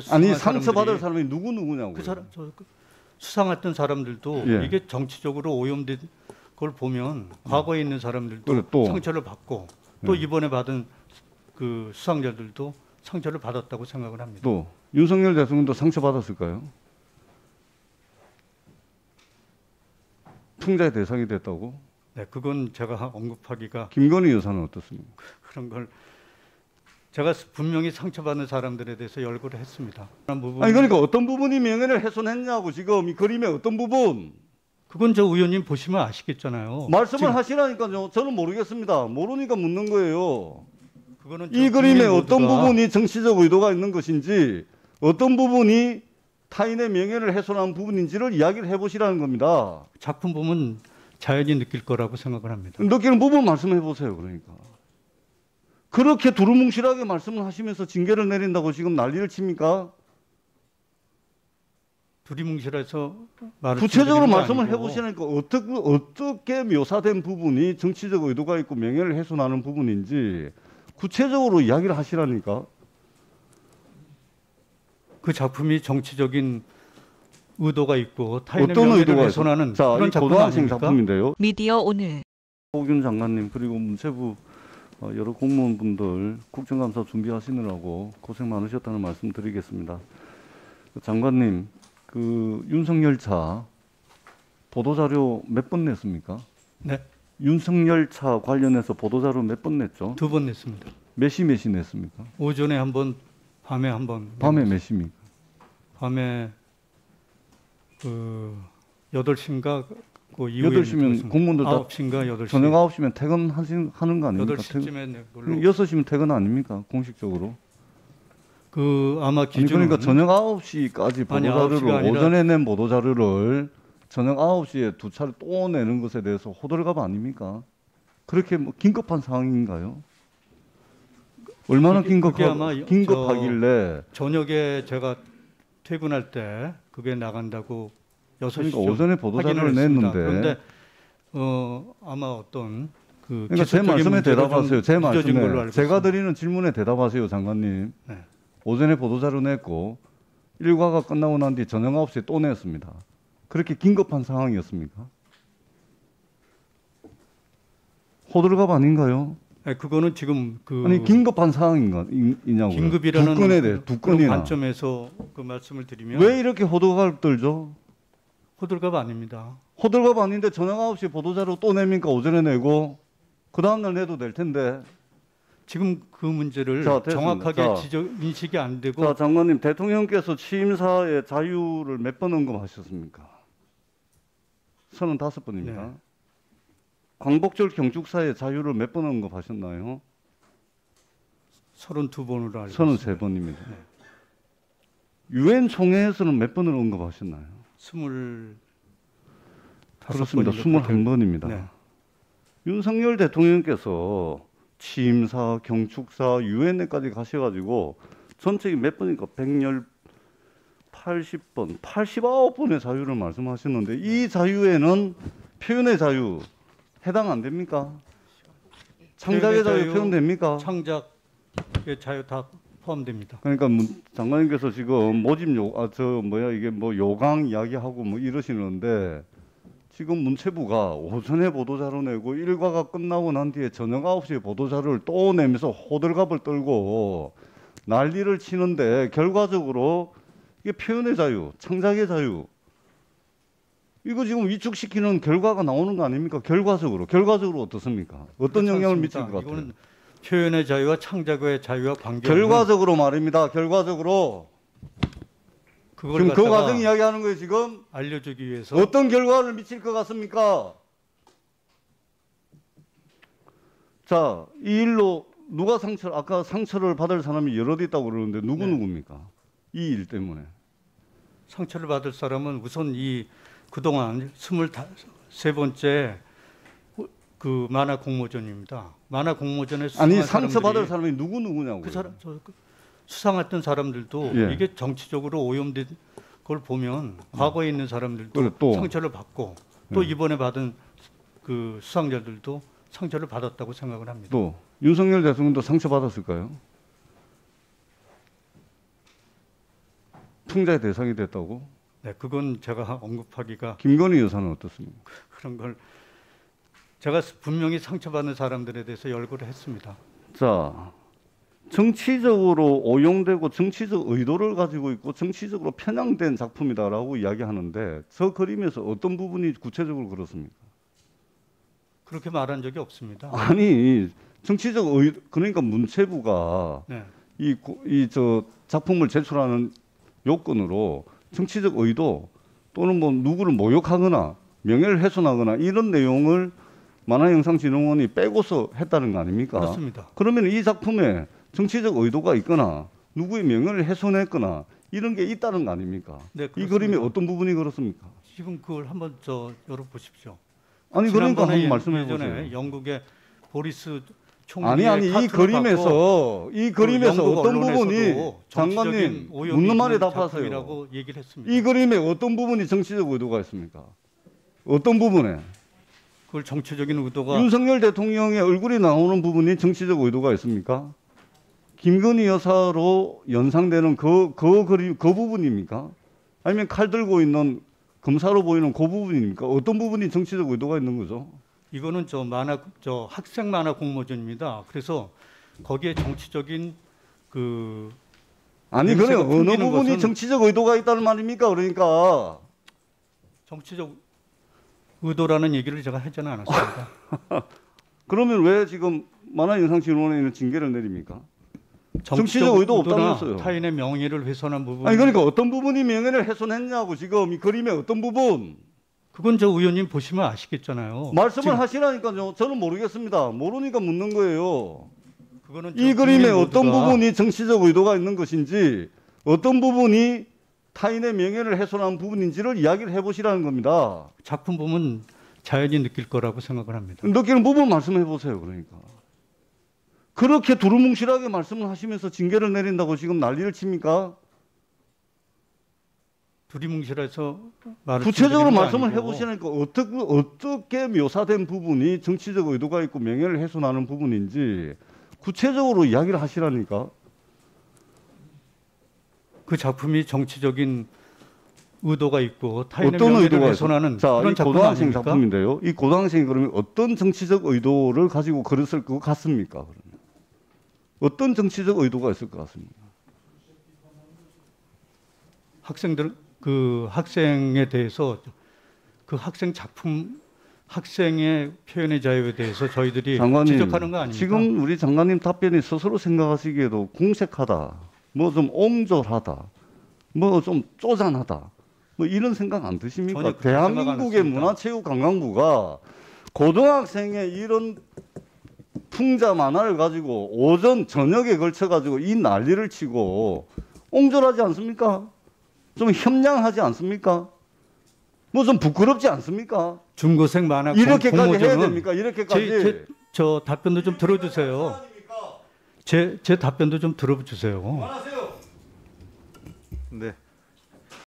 아니 상처받을 사람이 누구냐고요. 그 사람 수상했던 사람들도 예. 이게 정치적으로 오염된 걸 보면 과거에 있는 사람들도 그래, 또. 상처를 받고 또 이번에 받은 그 수상자들도 상처를 받았다고 생각을 합니다. 또 윤석열 대통령도 상처받았을까요? 풍자의 대상이 됐다고? 네, 그건 제가 언급하기가 김건희 여사는 어떻습니까? 그런 걸 제가 분명히 상처받는 사람들에 대해서 열거를 했습니다. 아니 그러니까 어떤 부분이 명예를 훼손했냐고 지금 이 그림의 어떤 부분? 그건 저 의원님 보시면 아시겠잖아요. 말씀을 지금 하시라니까요. 저는 모르겠습니다. 모르니까 묻는 거예요. 그거는 이 저 그림의 국민 어떤 모두가 부분이 정치적 의도가 있는 것인지 어떤 부분이 타인의 명예를 훼손한 부분인지를 이야기를 해보시라는 겁니다. 작품 보면 자연히 느낄 거라고 생각을 합니다. 느끼는 부분 말씀해 보세요. 그러니까 그렇게 두루뭉실하게 말씀을 하시면서 징계를 내린다고 지금 난리를 칩니까? 두리뭉실해서 말을 구체적으로 드리는 거 말씀을 아니고 해보시니까 어떻게 묘사된 부분이 정치적 의도가 있고 명예를 훼손하는 부분인지 구체적으로 이야기를 하시라니까. 그 작품이 정치적인 의도가 있고 타인의 어떤 명예를 의도가 훼손하는 자, 그런 이 작품 고등학생 아닙니까? 작품인데요. 미디어 오늘 호균 장관님 그리고 문체부 여러 공무원분들 국정감사 준비하시느라고 고생 많으셨다는 말씀 드리겠습니다. 장관님, 그 윤석열 차 보도자료 몇 번 냈습니까? 네, 윤석열 차 관련해서 보도자료 몇 번 냈죠? 2번 냈습니다. 몇 시 냈습니까? 오전에 한 번, 밤에 한 번. 밤에 몇 시입니까? 밤에 그 8시인가 그 이후에 8시면 공무원들 다 9시인가 8시. 저녁 9시면 퇴근하는 거 아닙니까? 8시쯤에 놀러 6시면 퇴근 아닙니까? 공식적으로. 그 아마 아니, 기준은 그러니까 저녁 9시까지 아니, 보도자료를 9시가 아니라 오전에 낸 보도자료를 저녁 9시에 두 차례 또 내는 것에 대해서 호들갑 아닙니까? 그렇게 뭐 긴급한 상황인가요? 얼마나 그게 아마 긴급하길래 저녁에 제가 퇴근할 때 그게 나간다고 6시 그러니까 오전에 보도자료를 냈는데 그런데 아마 어떤 그 그러니까 제 기술적인 말씀에 문제로 좀 대답하세요. 제 늦어진 걸로 말씀에 알고 제가 있습니다. 드리는 질문에 대답하세요, 장관님. 네. 오전에 보도자료 냈고 일과가 끝나고 난 뒤 저녁 9시에 또 냈습니다. 그렇게 긴급한 상황이었습니까? 호들갑 아닌가요? 네, 그거는 지금 그 아니 긴급한 상황이냐고요. 긴급이라는 두 건에 대해 두 그런 건이나 관점에서 그 말씀을 드리면 왜 이렇게 호들갑 떨죠? 호들갑 아닙니다. 호들갑 아닌데 저녁 9시에 보도자료 또 냅니까? 오전에 내고 그 다음날 내도 될 텐데. 지금 그 문제를 자, 됐습니다. 정확하게 자. 인식이 안 되고 자, 장관님 대통령께서 취임사의 자유를 몇 번 언급하셨습니까? 35번입니다. 네. 광복절 경축사의 자유를 몇 번 언급하셨나요? 32번으로 알고 있습니다. 33번입니다. 유엔 총회에서는 몇 번을 언급하셨나요? 25번인가 그렇습니다. 그렇게 21번입니다. 네. 윤석열 대통령께서 취임사, 경축사, 유엔에까지 가셔가지고 전체 몇 번입니까? 180번, 89번의 자유를 말씀하셨는데 이 자유에는 표현의 자유 해당 안 됩니까? 창작의 자유 표현됩니까? 창작의 자유 다 포함됩니다. 그러니까 장관님께서 지금 모집 이게 뭐 요강 이야기하고 뭐 이러시는데 지금 문체부가 오전에 보도자료 내고 일과가 끝나고 난 뒤에 저녁 9시에 보도자료를 또 내면서 호들갑을 떨고 난리를 치는데 결과적으로 이게 표현의 자유, 창작의 자유 이거 지금 위축시키는 결과가 나오는 거 아닙니까? 결과적으로 어떻습니까? 어떤 영향을 미칠 것 같아요? 이거는 표현의 자유와 창작의 자유와 관계 결과적으로 말입니다. 결과적으로 그걸 지금 그 갖다가 과정 이야기하는 거예요. 지금 알려주기 위해서 어떤 결과를 미칠 것 같습니까? 자, 이 일로 누가 아까 상처를 받을 사람이 여럿 있다고 그러는데 누구입니까? 이 일 때문에. 상처를 받을 사람은 우선 이 그동안 23번째 그 만화 공모전입니다. 만화 공모전에 아니 상처받을 사람이 누구냐고요. 그 사람 수상했던 사람들도 예. 이게 정치적으로 오염된 걸 보면 과거에 있는 사람들도 그래, 또. 상처를 받고 또 예. 이번에 받은 그 수상자들도 상처를 받았다고 생각을 합니다. 또 윤석열 대통령도 상처받았을까요? 풍자의 대상이 됐다고? 네, 그건 제가 언급하기가 김건희 여사는 어떻습니까? 그런 걸 제가 분명히 상처받는 사람들에 대해서 열거를 했습니다. 자, 정치적으로 오용되고 정치적 의도를 가지고 있고 정치적으로 편향된 작품이다라고 이야기하는데 저 그림에서 어떤 부분이 구체적으로 그렇습니까? 그렇게 말한 적이 없습니다. 아니, 정치적 그러니까 문체부가 네. 이 저 작품을 제출하는 요건으로 정치적 의도 또는 뭐 누구를 모욕하거나 명예를 훼손하거나 이런 내용을 만화영상진흥원이 빼고서 했다는 거 아닙니까? 그렇습니다. 그러면 이 작품에 정치적 의도가 있거나 누구의 명예를 훼손했거나 이런 게 있다는 거 아닙니까? 네, 이 그렇습니다. 그림의 어떤 부분이 그렇습니까? 지금 그걸 한번 열어보십시오. 아니 그러니까 한번 지난번에 말씀해 예전에 보세요. 영국의 보리스 총리의 아니 이 카트를 그림에서 영국 어떤 부분이 언론에서도 장관님 정치적인 오염이 묻는 말에 있는 답하세요. 작품이라고 얘기를 했습니다. 이 그림에 어떤 부분이 정치적 의도가 있습니까? 어떤 부분에? 그걸 정치적인 의도가 윤석열 대통령의 얼굴이 나오는 부분이 정치적 의도가 있습니까? 김건희 여사로 연상되는 그 그림 그 부분입니까? 아니면 칼 들고 있는 검사로 보이는 그 부분입니까? 어떤 부분이 정치적 의도가 있는 거죠? 이거는 저 학생 만화 공모전입니다. 그래서 거기에 정치적인 그 아니 그래 냄새가 어느 풍기는 부분이 것은 정치적 의도가 있다는 말입니까? 그러니까 정치적 의도라는 얘기를 제가 하지는 않았습니다. 그러면 왜 지금 만화영상진흥원에 있는 징계를 내립니까? 정치적 의도 의도나 없다면서요. 타인의 명예를 훼손한 부분. 아니 그러니까 어떤 부분이 명예를 훼손했냐고 지금 이 그림의 어떤 부분 그건 저 의원님 보시면 아시겠잖아요. 말씀을 지금 하시라니까요. 저는 모르겠습니다. 모르니까 묻는 거예요. 그거는 이 그림에 어떤 모두가 부분이 정치적 의도가 있는 것인지 어떤 부분이 타인의 명예를 훼손한 부분인지를 이야기를 해보시라는 겁니다. 작품 보면 자연히 느낄 거라고 생각을 합니다. 느끼는 부분 말씀해 보세요. 그러니까 그렇게 두루뭉실하게 말씀을 하시면서 징계를 내린다고 지금 난리를 칩니까? 두리뭉실해서 말을 구체적으로 드리는 게 말씀을 아니고 해보시니까 어떻게 묘사된 부분이 정치적 의도가 있고 명예를 훼손하는 부분인지 구체적으로 이야기를 하시라니까. 그 작품이 정치적인 의도가 있고 타인의 어떤 명예를 의도가 훼손하는 자, 그런 이 작품 고등학생 아닙니까? 작품인데요. 이 고등학생이 그러면 어떤 정치적 의도를 가지고 그렸을 것 같습니까? 그러면 어떤 정치적 의도가 있을 것 같습니까? 학생들 그 학생에 대해서 그 학생 작품 학생의 표현의 자유에 대해서 저희들이 장관님, 지적하는 거 아닙니까? 지금 우리 장관님 답변이 스스로 생각하시기에도 궁색하다, 뭐 좀 옹졸하다, 뭐 좀 쪼잔하다, 뭐 이런 생각 안 드십니까? 전혀 그렇게 생각 안 대한민국의 했습니다. 문화체육관광부가 고등학생의 이런 풍자 만화를 가지고 오전 저녁에 걸쳐 가지고 이 난리를 치고 옹졸하지 않습니까? 좀 협량하지 않습니까? 뭐 좀 부끄럽지 않습니까? 중고생 만화 이렇게까지 해야 공모전은 됩니까? 이렇게까지. 저 답변도 좀 들어주세요. 제 답변도 좀 들어주세요. 네.